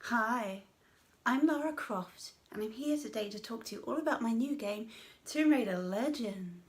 Hi, I'm Lara Croft and I'm here today to talk to you all about my new game, Tomb Raider Legends.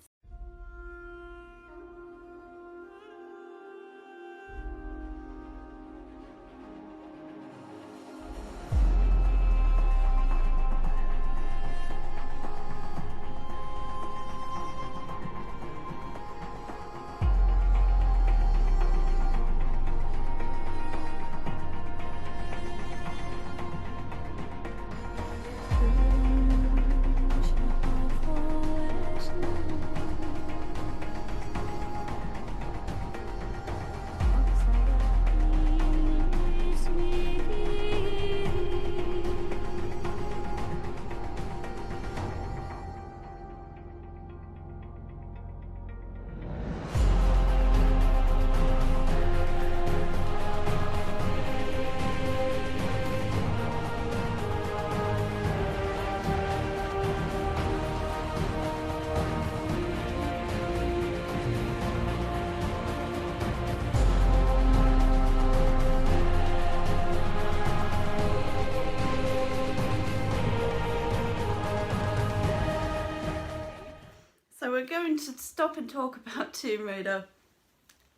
So we're going to stop and talk about Tomb Raider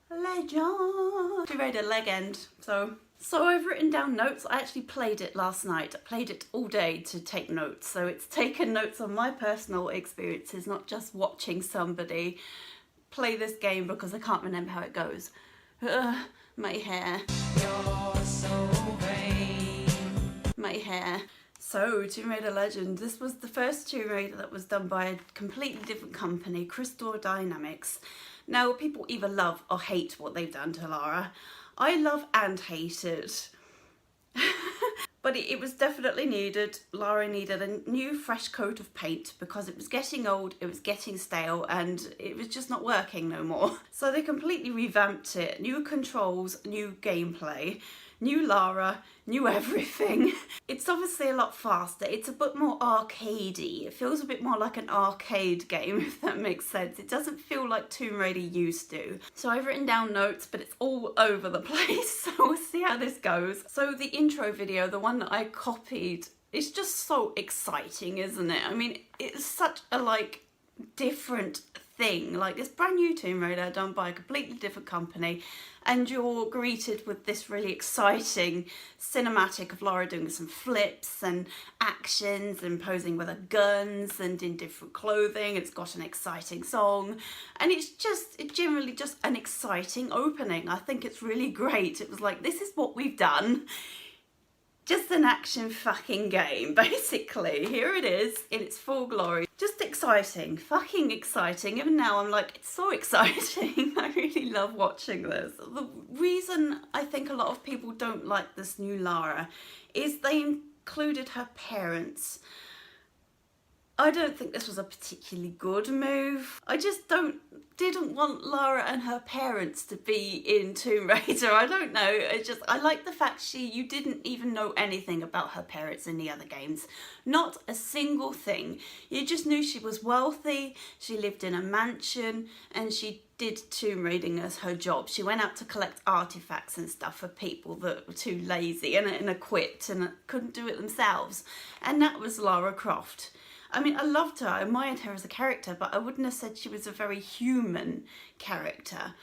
Legend. Tomb Raider Legend. So I've written down notes. I actually played it last night. I played it all day to take notes. So it's taken notes on my personal experiences, not just watching somebody play this game because I can't remember how it goes. My hair. You're so vain. My hair. So, Tomb Raider Legend, this was the first Tomb Raider that was done by a completely different company, Crystal Dynamics. Now, people either love or hate what they've done to Lara. I love and hate it. But it was definitely needed. Lara needed a new fresh coat of paint because it was getting old, it was getting stale, and it was just not working no more. So they completely revamped it. New controls, new gameplay, new Lara, new everything. It's obviously a lot faster. It's a bit more arcadey. It feels a bit more like an arcade game, if that makes sense. It doesn't feel like Tomb Raider used to. So I've written down notes, but it's all over the place. So we'll see how this goes. So the intro video, the one that I copied, it's just so exciting, isn't it? I mean, it's such a different thing. Like, this brand new Tomb Raider done by a completely different company, and you're greeted with this really exciting cinematic of Lara doing some flips and actions and posing with her guns and in different clothing. It's got an exciting song, and it's generally just an exciting opening. I think it's really great. It was like, this is what we've done. Just an action fucking game, basically. Here it is in its full glory. Just exciting, fucking exciting. Even now I'm like, it's so exciting. I really love watching this. The reason I think a lot of people don't like this new Lara is they included her parents. I don't think this was a particularly good move. I just didn't want Lara and her parents to be in Tomb Raider. I don't know. I like the fact you didn't even know anything about her parents in the other games. Not a single thing. You just knew she was wealthy, she lived in a mansion, and she did tomb raiding as her job. She went out to collect artifacts and stuff for people that were too lazy and equipped and couldn't do it themselves. And that was Lara Croft. I mean, I loved her, I admired her as a character, but I wouldn't have said she was a very human character.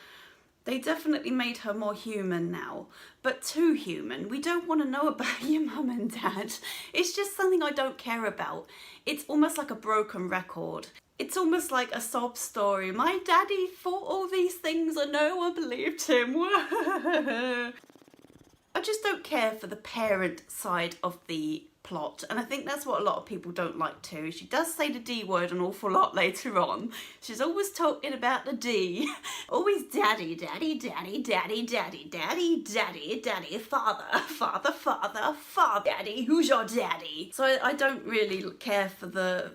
They definitely made her more human now, but too human. We don't want to know about your mum and dad. It's just something I don't care about. It's almost like a broken record. It's almost like a sob story. My daddy fought all these things and no one believed him. I just don't care for the parent side of the plot, and I think that's what a lot of people don't like too. She does say the D word an awful lot later on. She's always talking about the D. Always daddy, daddy, daddy, daddy, daddy, daddy, daddy, daddy, father, father, father, father, daddy, who's your daddy? So I don't really care for the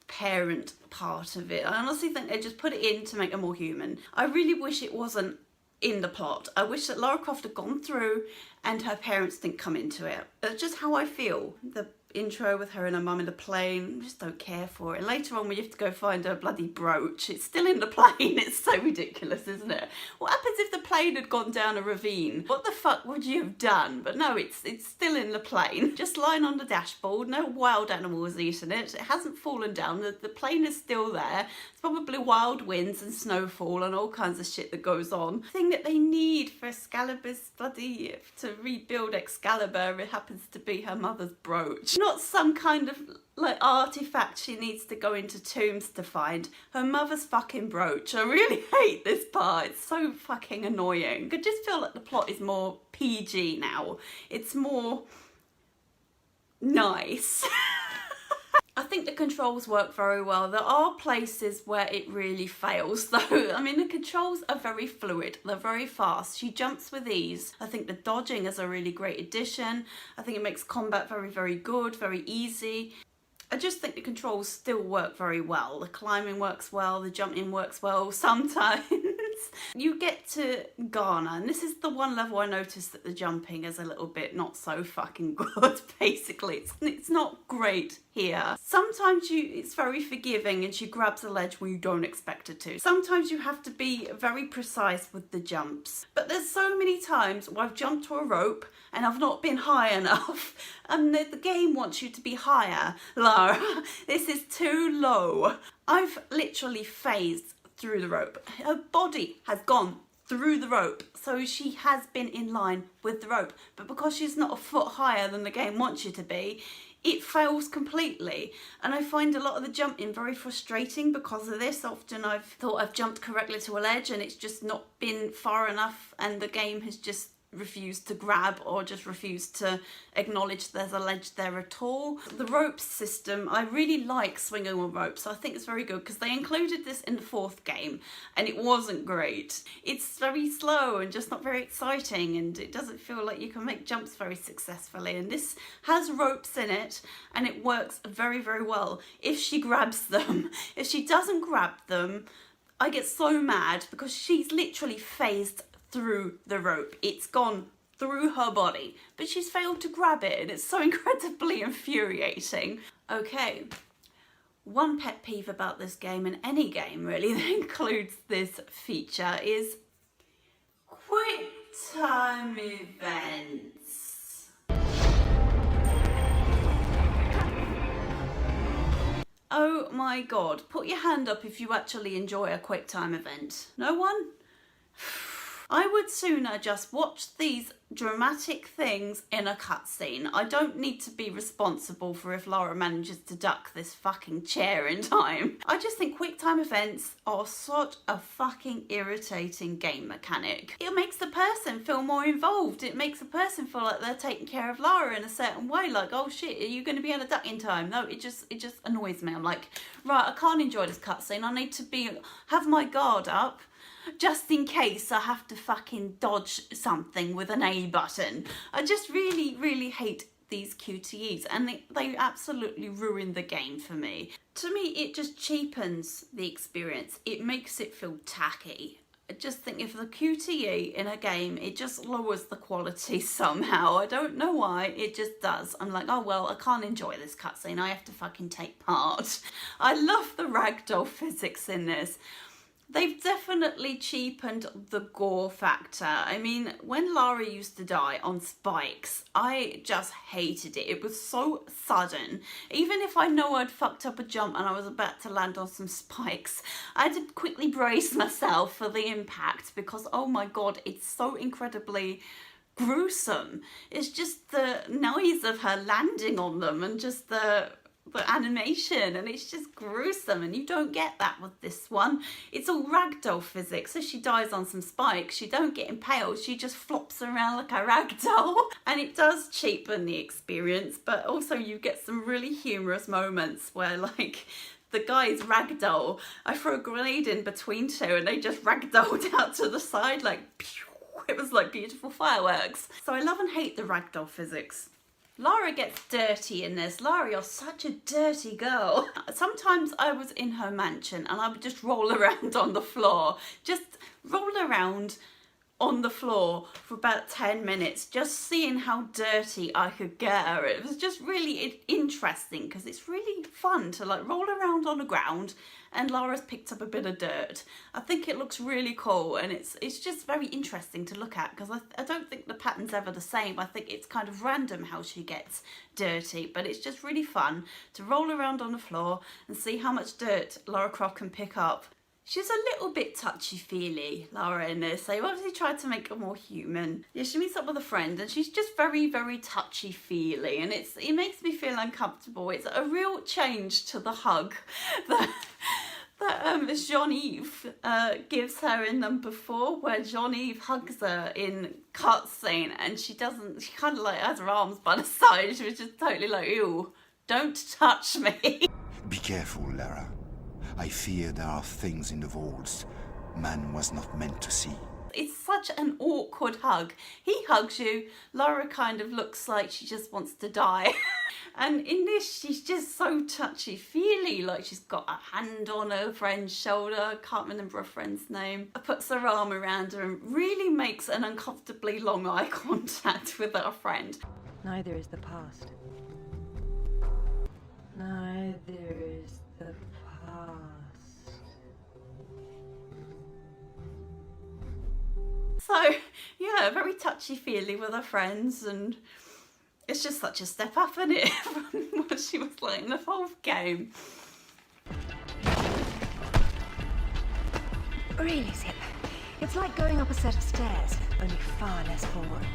parent part of it. I honestly think they just put it in to make her more human. I really wish it wasn't in the plot. I wish that Lara Croft had gone through and her parents didn't come into it. That's just how I feel. The intro with her and her mum in the plane. I just don't care for it. And later on, we have to go find her bloody brooch. It's still in the plane. It's so ridiculous, isn't it? What happens if the plane had gone down a ravine? What the fuck would you have done? But no, it's still in the plane, just lying on the dashboard. No wild animals eating it. It hasn't fallen down. The plane is still there. It's probably wild winds and snowfall and all kinds of shit that goes on. The thing that they need for Excalibur's bloody to rebuild Excalibur, it happens to be her mother's brooch. Not some kind of like artifact she needs to go into tombs to find. Her mother's fucking brooch. I really hate this part. It's so fucking annoying. I just feel like the plot is more PG now. It's more nice. I think the controls work very well. There are places where it really fails though. I mean, the controls are very fluid. They're very fast. She jumps with ease. I think the dodging is a really great addition. I think it makes combat very, very good, very easy. I just think the controls still work very well. The climbing works well, the jumping works well. Sometimes you get to Ghana, and this is the one level I noticed that the jumping is a little bit not so fucking good, basically. It's not great here. Sometimes it's very forgiving and she grabs a ledge when you don't expect her to. Sometimes you have to be very precise with the jumps. But there's so many times where I've jumped to a rope and I've not been high enough, and the game wants you to be higher. Lara, this is too low. I've literally phased through the rope. Her body has gone through the rope, so she has been in line with the rope, but because she's not a foot higher than the game wants you to be, it fails completely. And I find a lot of the jumping very frustrating because of this. Often I've thought I've jumped correctly to a ledge and it's just not been far enough, and the game has just refused to grab or just refused to acknowledge there's a ledge there at all. The rope system, I really like swinging on ropes. I think it's very good because they included this in the 4th game and it wasn't great. It's very slow and just not very exciting, and it doesn't feel like you can make jumps very successfully. And this has ropes in it and it works very, very well if she grabs them. If she doesn't grab them, I get so mad because she's literally phased through the rope. It's gone through her body, but she's failed to grab it, and it's so incredibly infuriating. Okay, one pet peeve about this game, and any game really that includes this feature, is quick time events. Oh my god, put your hand up if you actually enjoy a quick time event. No one? I would sooner just watch these dramatic things in a cutscene. I don't need to be responsible for if Lara manages to duck this fucking chair in time. I just think quick time events are such a fucking irritating game mechanic. It makes the person feel more involved. It makes the person feel like they're taking care of Lara in a certain way. Like, oh shit, are you going to be able to duck in time? No, it just annoys me. I'm like, right, I can't enjoy this cutscene. I need to have my guard up, just in case I have to fucking dodge something with an A button. I just really, really hate these QTEs, and they absolutely ruin the game for me. To me, it just cheapens the experience. It makes it feel tacky. I just think if the QTE in a game, it just lowers the quality somehow. I don't know why, it just does. I'm like, oh well, I can't enjoy this cutscene. I have to fucking take part. I love the ragdoll physics in this. They've definitely cheapened the gore factor. I mean, when Lara used to die on spikes, I just hated it. It was so sudden. Even if I know I'd fucked up a jump and I was about to land on some spikes, I had to quickly brace myself for the impact because, oh my god, it's so incredibly gruesome. It's just the noise of her landing on them and just the animation, and it's just gruesome, and you don't get that with this one. It's all ragdoll physics. So she dies on some spikes, she don't get impaled, she just flops around like a ragdoll, and it does cheapen the experience, but also you get some really humorous moments where, like, the guy's ragdoll, I threw a grenade in between two and they just ragdolled out to the side like pew. It was like beautiful fireworks. So I love and hate the ragdoll physics. Lara gets dirty in this. Lara, you're such a dirty girl. Sometimes I was in her mansion and I would just roll around on the floor. Just roll around on the floor for about 10 minutes just seeing how dirty I could get her. It was just really interesting because it's really fun to like roll around on the ground, and Lara's picked up a bit of dirt. I think it looks really cool, and it's just very interesting to look at because I don't think the pattern's ever the same. I think it's kind of random how she gets dirty, but it's just really fun to roll around on the floor and see how much dirt Lara Croft can pick up. She's a little bit touchy-feely, Lara, in this. They've obviously tried to make her more human. Yeah, she meets up with a friend and she's just very, very touchy-feely, and it makes me feel uncomfortable. It's a real change to the hug that Jean-Yves gives her in number 4, where Jean-Yves hugs her in cutscene, and she kind of like has her arms by the side. She was just totally like, ew, don't touch me. Be careful, Lara. I fear there are things in the vaults man was not meant to see. It's such an awkward hug. He hugs you, Lara kind of looks like she just wants to die. And in this, she's just so touchy-feely, like she's got a hand on her friend's shoulder, can't remember her friend's name, puts her arm around her and really makes an uncomfortably long eye contact with her friend. Neither is the past. Neither is the past. So, yeah, very touchy-feely with her friends, and it's just such a step up, isn't it, from what she was like in the 4th game. Really, Zip? It's like going up a set of stairs, only far less boring.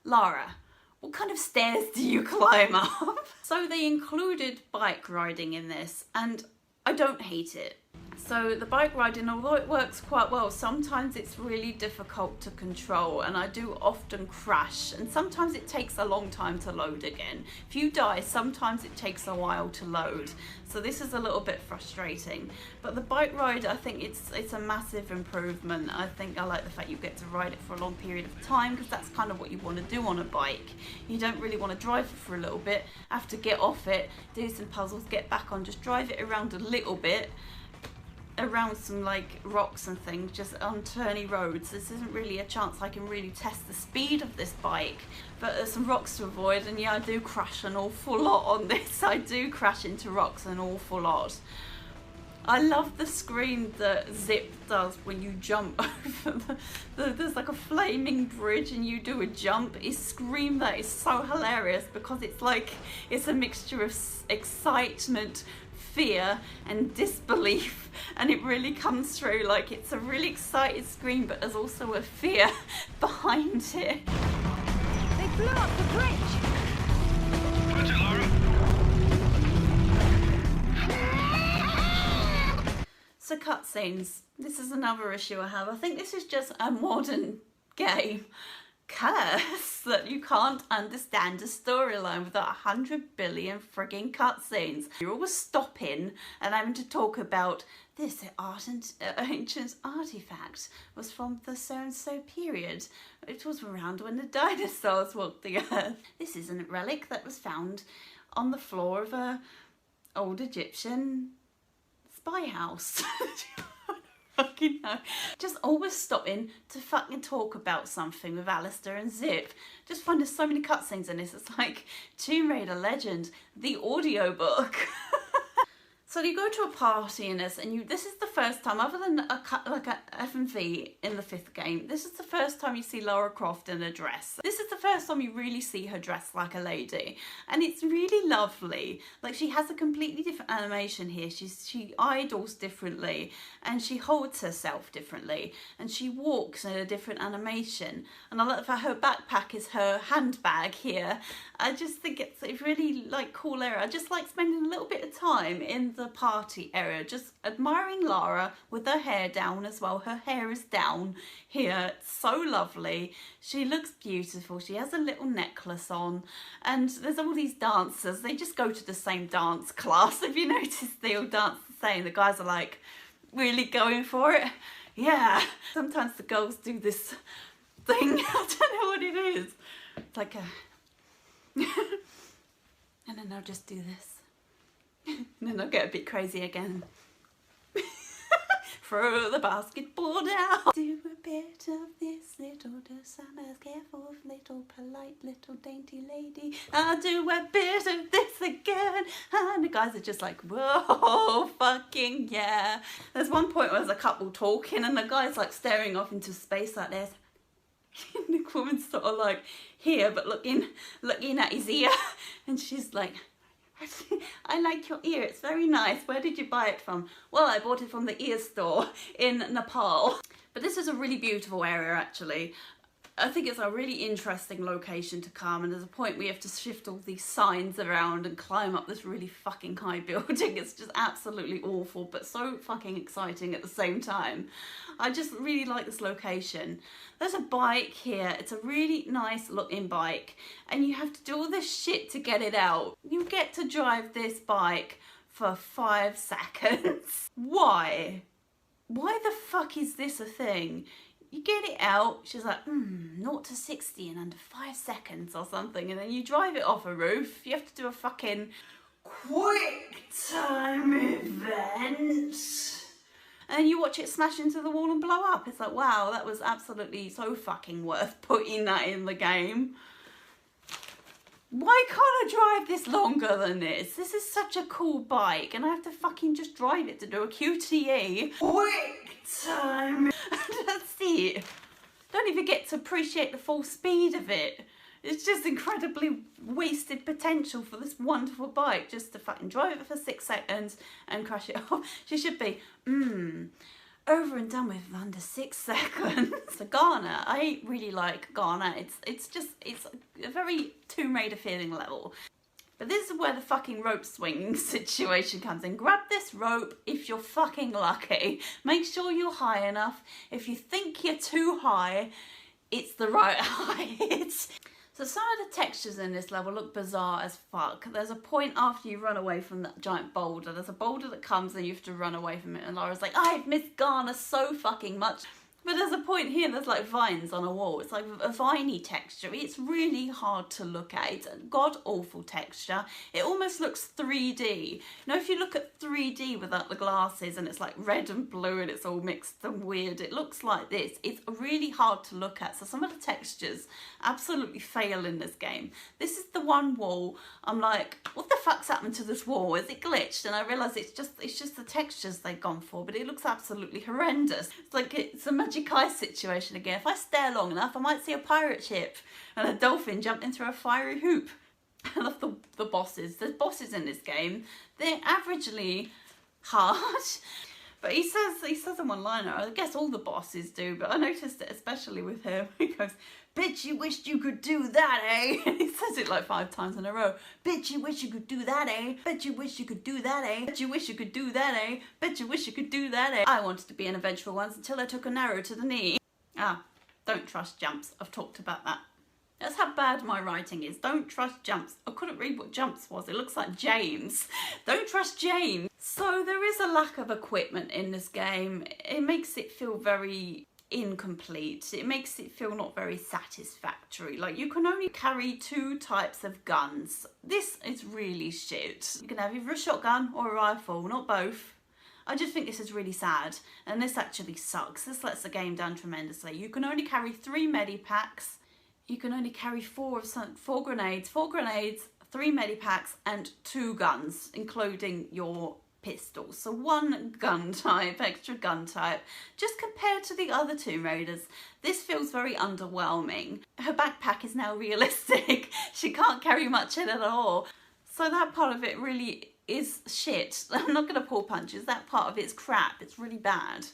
Lara, what kind of stairs do you climb up? So they included bike riding in this, and I don't hate it. So the bike riding, although it works quite well, sometimes it's really difficult to control, and I do often crash, and sometimes it takes a long time to load again. If you die, sometimes it takes a while to load. So this is a little bit frustrating. But the bike ride, I think it's a massive improvement. I think I like the fact you get to ride it for a long period of time, because that's kind of what you want to do on a bike. You don't really want to drive it for a little bit, have to get off it, do some puzzles, get back on, just drive it around a little bit, around some like rocks and things, just on turny roads. This isn't really a chance I can really test the speed of this bike, but there's some rocks to avoid, and yeah, I do crash an awful lot on this. I do crash into rocks an awful lot. I love the scream that Zip does when you jump over there's like a flaming bridge and you do a jump. His scream that is so hilarious, because it's like, it's a mixture of excitement, fear and disbelief, and it really comes through. Like, it's a really excited scream, but there's also a fear behind it. They blew up the bridge! Watch it, Lara! So cutscenes, this is another issue I have. I think this is just a modern game curse that you can't understand a storyline without 100 billion frigging cutscenes. You're always stopping and having to talk about this ancient artifact was from the so-and-so period. It was around when the dinosaurs walked the earth. This is a relic that was found on the floor of a old Egyptian spy house. Fucking know. Just always stopping to fucking talk about something with Alistair and Zip. Just find there's so many cutscenes in this. It's like Tomb Raider Legend, the audiobook. So you go to a party in this, and this is the first time, other than a FMV in the 5th game, this is the first time you see Lara Croft in a dress. This is the first time you really see her dressed like a lady, and it's really lovely. Like, she has a completely different animation here. She idles differently, and she holds herself differently, and she walks in a different animation. And I like the fact her backpack is her handbag here. I just think it's a really like cool area. I just like spending a little bit of time in the party area, just admiring Lara with her hair down as well. Her hair is down here. It's so lovely. She looks beautiful. She has a little necklace on, and there's all these dancers. They just go to the same dance class. If you notice, they all dance the same. The guys are like really going for it. Yeah. Sometimes the girls do this thing. I don't know what it is. It's like a and then I'll just do this. And then I'll get a bit crazy again. Throw the basketball down. Do a bit of this little dose. I'm as careful of little polite little dainty lady. I'll do a bit of this again. And the guys are just like, whoa, fucking yeah. There's one point where there's a couple talking and the guy's like staring off into space like this. And the woman's sort of like here but looking at his ear. And she's like, I like your ear, it's very nice. Where did you buy it from? Well, I bought it from the ear store in Nepal. But this is a really beautiful area actually. I think it's a really interesting location to come, and there's a point where you have to shift all these signs around and climb up this really fucking high building. It's just absolutely awful, but so fucking exciting at the same time. I just really like this location. There's a bike here. It's a really nice looking bike, and you have to do all this shit to get it out. You get to drive this bike for 5 seconds. Why? Why the fuck is this a thing? You get it out, she's like, 0 to 60 in under 5 seconds or something, and then you drive it off a roof. You have to do a fucking quick time event. And then you watch it smash into the wall and blow up. It's like, wow, that was absolutely so fucking worth putting that in the game. Why can't I drive this longer than this? This is such a cool bike, and I have to fucking just drive it to do a QTE. Quick time. That's it. Don't even get to appreciate the full speed of it. It's just incredibly wasted potential for this wonderful bike just to fucking drive it for 6 seconds and crash it off. She should be, over and done with under 6 seconds. So Ghana, I really like Ghana. It's a very Tomb Raider feeling level. But this is where the fucking rope swing situation comes in. Grab this rope if you're fucking lucky. Make sure you're high enough. If you think you're too high, it's the right height. So some of the textures in this level look bizarre as fuck. There's a point after you run away from that giant boulder. There's a boulder that comes and you have to run away from it. And Lara's like, I've missed Ghana so fucking much. But there's a point here, there's like vines on a wall. It's like a viney texture. It's really hard to look at. It's a god-awful texture. It almost looks 3D. You know, if you look at 3D without the glasses and it's like red and blue and it's all mixed and weird, it looks like this. It's really hard to look at. So some of the textures absolutely fail in this game. This is the one wall. I'm like, what the fuck's happened to this wall? Is it glitched? And I realise it's just the textures they've gone for, but it looks absolutely horrendous. It's like it's a magic eye situation again. If I stare long enough, I might see a pirate ship and a dolphin jumping through a fiery hoop. I love the bosses. There's bosses in this game. They're averagely hard. But he says in one liner, I guess all the bosses do, but I noticed it especially with him. He goes, bitch, you wished you could do that, eh? And he says it like 5 times in a row. Bitch, you wish you could do that, eh? Bet you wish you could do that, eh? Bet you wish you could do that, eh? Bet you wish you could do that, eh? I wanted to be an adventurer once until I took an arrow to the knee. Ah, don't trust jumps. I've talked about that. That's how bad my writing is. Don't trust jumps. I couldn't read what jumps was. It looks like James. Don't trust James. So there is a lack of equipment in this game. It makes it feel very incomplete. It makes it feel not very satisfactory. Like, you can only carry 2 types of guns. This is really shit. You can have either a shotgun or a rifle, not both. I just think this is really sad, and this actually sucks. This lets the game down tremendously. You can only carry 3 medipacks. You can only carry 4 grenades, 3 medipacks, and 2 guns, including your pistols. So 1 gun type, extra gun type. Just compared to the other Tomb Raiders, this feels very underwhelming. Her backpack is now realistic. She can't carry much in it at all. So that part of it really is shit. I'm not going to pull punches. That part of it's crap. It's really bad.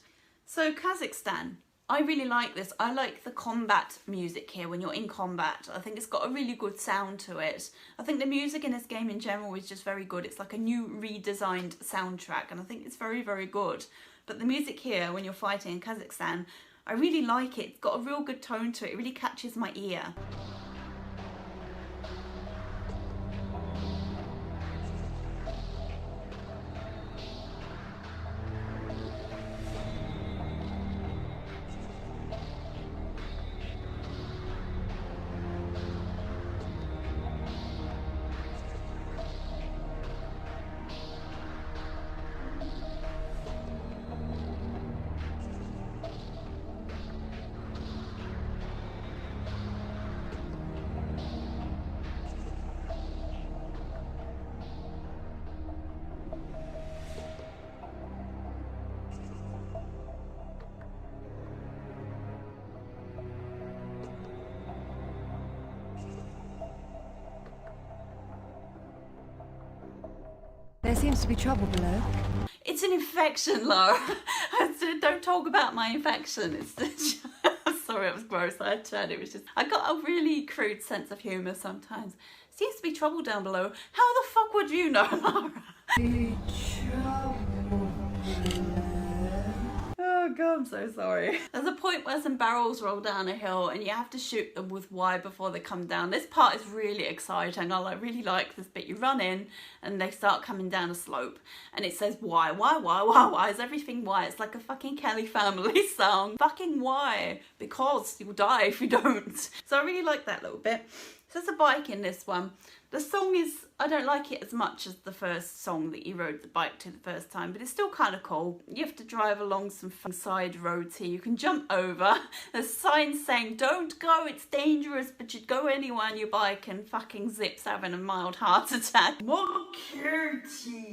So Kazakhstan. I really like this. I like the combat music here when you're in combat. I think it's got a really good sound to it. I think the music in this game in general is just very good. It's like a new redesigned soundtrack, and I think it's very, very good. But the music here when you're fighting in Kazakhstan, I really like it. It's got a real good tone to it. It really catches my ear. There seems to be trouble below. It's an infection, Lara. Don't talk about my infection. It's sorry, it was gross. I tried. It was just, I got a really crude sense of humour sometimes. Seems to be trouble down below. How the fuck would you know, Lara? Oh god, I'm so sorry. There's a point where some barrels roll down a hill and you have to shoot them with wire before they come down. This part is really exciting. I really like this bit. You run in and they start coming down a slope and it says why? Why? Is everything why? It's like a fucking Kelly Family song. Fucking why? Because you'll die if you don't. So I really like that little bit. So there's a bike in this one. The song is, I don't like it as much as the first song that you rode the bike to the first time, but it's still kind of cool. You have to drive along some fun side roads here. You can jump over. There's signs saying, don't go, it's dangerous, but you'd go anywhere on your bike and fucking Zip's having a mild heart attack. More cuties.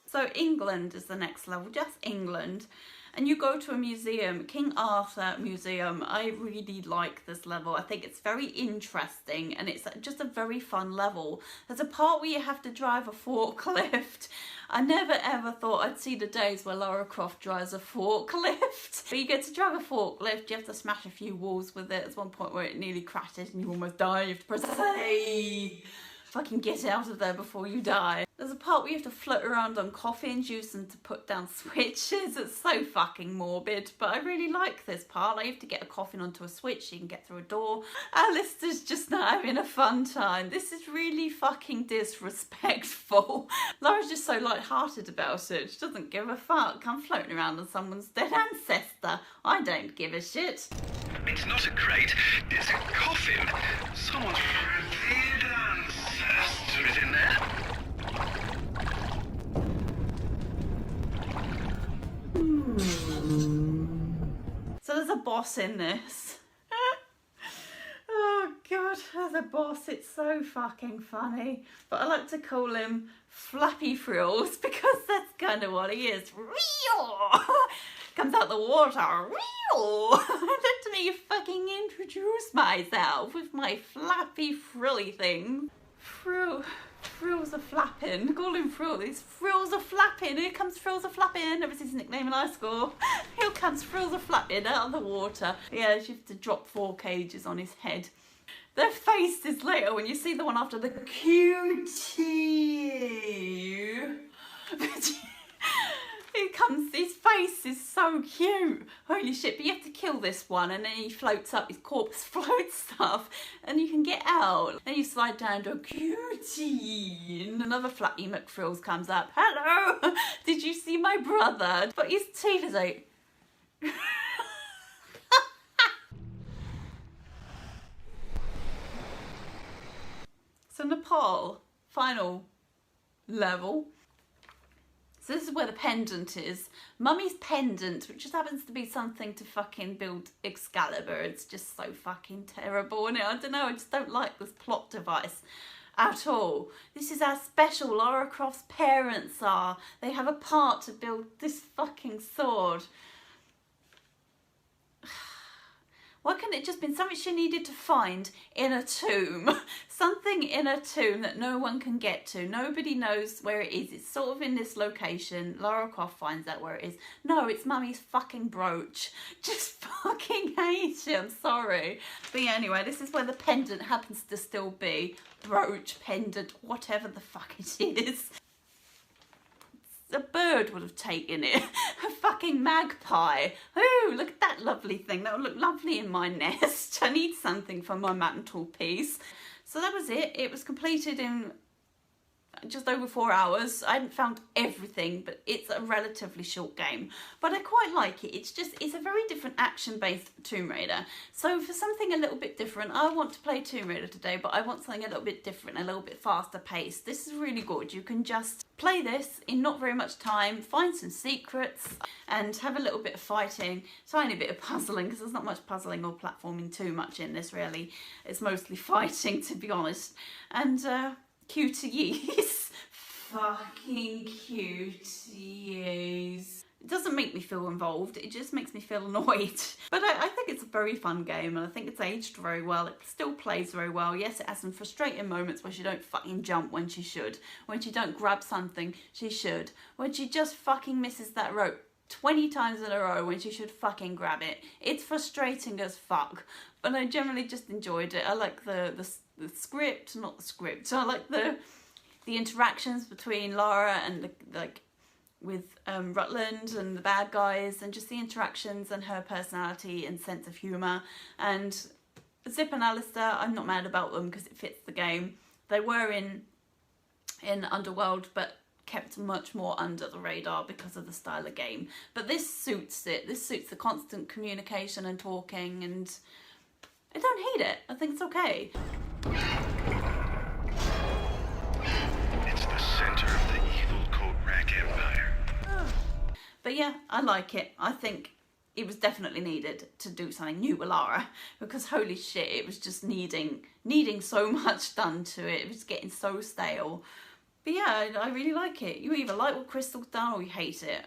So England is the next level, just England. And you go to a museum, King Arthur Museum. I really like this level. I think it's very interesting and it's just a very fun level. There's a part where you have to drive a forklift. I never ever thought I'd see the days where Lara Croft drives a forklift. But you get to drive a forklift, you have to smash a few walls with it. There's one point where it nearly crashes and you almost die. You have to press A. Fucking get out of there before you die. There's a part where you have to float around on coffins, use them to put down switches. It's so fucking morbid, but I really like this part. Like, you have to get a coffin onto a switch so you can get through a door. Alistair's just not having a fun time. This is really fucking disrespectful. Lara's just so light-hearted about it. She doesn't give a fuck. I'm floating around on someone's dead ancestor. I don't give a shit. It's not a crate, it's a coffin. Someone's revered ancestor is in there. So there's a boss in this. Oh god, there's a boss. It's so fucking funny. But I like to call him Flappy Frills because that's kind of what he is. Comes out the water. Let me fucking introduce myself with my flappy frilly thing. Frills are flapping. Call him Frill. These frills are flapping. Here comes Frills are flapping. That was his nickname in high school. Here comes Frills are flapping out of the water. Yeah, you have to drop 4 cages on his head. Their faces later when you see the one after the cutie. His face is so cute. Holy shit, but you have to kill this one and then he floats up, his corpse floats up and you can get out. Then you slide down to a cutie and another Flappy McFrills comes up. Hello, did you see my brother? But his teeth is like... So Nepal, final level. So this is where the pendant is. Mummy's pendant, which just happens to be something to fucking build Excalibur. It's just so fucking terrible, and I don't know, I just don't like this plot device at all. This is how special Lara Croft's parents are. They have a part to build this fucking sword. Why couldn't it just been something she needed to find in a tomb? Something in a tomb that no one can get to. Nobody knows where it is. It's sort of in this location. Lara Croft finds out where it is. No, it's Mummy's fucking brooch. Just fucking hate it. I'm sorry. But yeah, anyway, this is where the pendant happens to still be. Brooch, pendant, whatever the fuck it is. A bird would have taken it. A fucking magpie. Ooh, look at that lovely thing. That would look lovely in my nest. I need something for my mantelpiece. So that was it. It was completed in just over 4 hours. I hadn't found everything, but it's a relatively short game. But I quite like it. It's a very different action-based Tomb Raider. So for something a little bit different, I want to play Tomb Raider today, but I want something a little bit different, a little bit faster paced. This is really good. You can just play this in not very much time, find some secrets, and have a little bit of fighting, tiny bit of puzzling, because there's not much puzzling or platforming too much in this, really. It's mostly fighting, to be honest. And, cuties. Fucking cuties. It doesn't make me feel involved, it just makes me feel annoyed. But I think it's a very fun game, and I think it's aged very well. It still plays very well. Yes, it has some frustrating moments where she don't fucking jump when she should. When she don't grab something, she should. When she just fucking misses that rope 20 times in a row when she should fucking grab it. It's frustrating as fuck. But I generally just enjoyed it. I like the script, not the script. I like the interactions between Lara and with Rutland and the bad guys, and just the interactions and her personality and sense of humour. And Zip and Alistair, I'm not mad about them because it fits the game. They were in Underworld, but kept much more under the radar because of the style of game. But this suits it. This suits the constant communication and talking, and I don't hate it. I think it's okay. It's the center of the evil coat rack empire. But yeah, I like it. I think it was definitely needed to do something new with Lara, because holy shit, it was just needing so much done to it. It was getting so stale. But yeah, I really like it. You either like what Crystal's done or you hate it.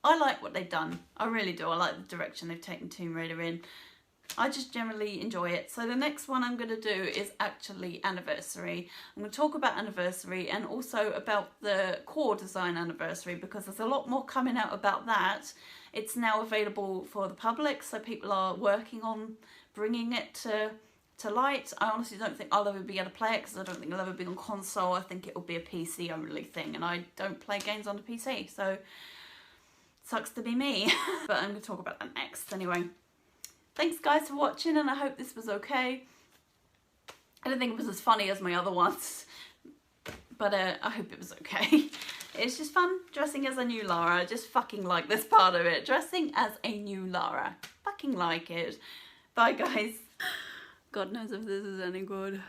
I like what they've done. I really do. I like the direction they've taken Tomb Raider in. I just generally enjoy it. So the next one I'm going to do is actually Anniversary. I'm going to talk about Anniversary and also about the core design Anniversary, because there's a lot more coming out about that. It's now available for the public, so people are working on bringing it to light. I honestly don't think I'll ever be able to play it because I don't think it'll ever be on console. I think it'll be a PC only thing, and I don't play games on the PC, so sucks to be me. But I'm going to talk about that next anyway. Thanks guys for watching, and I hope this was okay. I don't think it was as funny as my other ones, but I hope it was okay. It's just fun dressing as a new Lara. I just fucking like this part of it. Dressing as a new Lara. Fucking like it. Bye guys. God knows if this is any good.